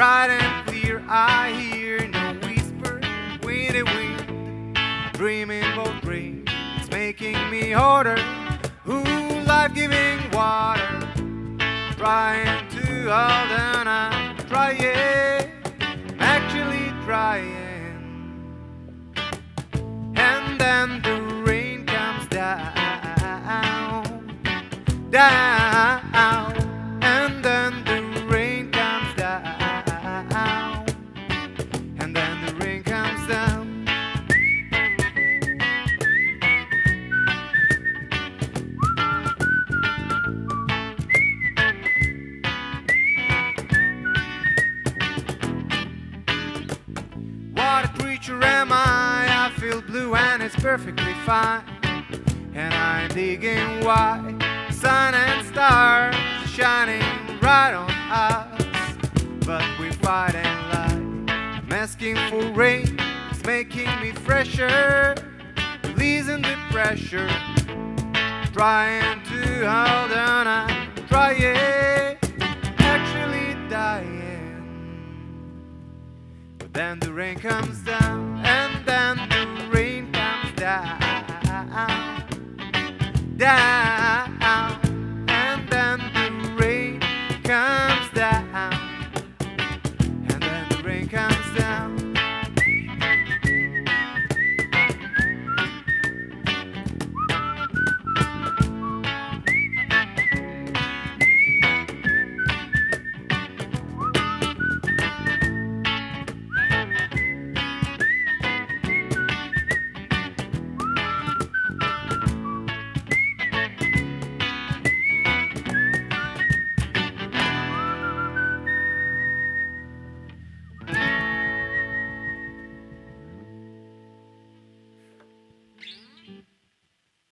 bright and clear, I hear no whisper, windy wind, dreaming both dreams, it's making me harder. Ooh, life-giving water, trying to hold on, I'm trying, actually trying. And then the rain comes down, down, and then the rain comes down, and then the rain comes down. What a creature am I feel blue and it's perfectly fine. And I'm digging why sun and stars shining right on us. But we're fighting life, I'm asking for rain, it's making me fresher, releasing the pressure, trying to hold on, I'm trying, actually dying. But then the rain comes down, and then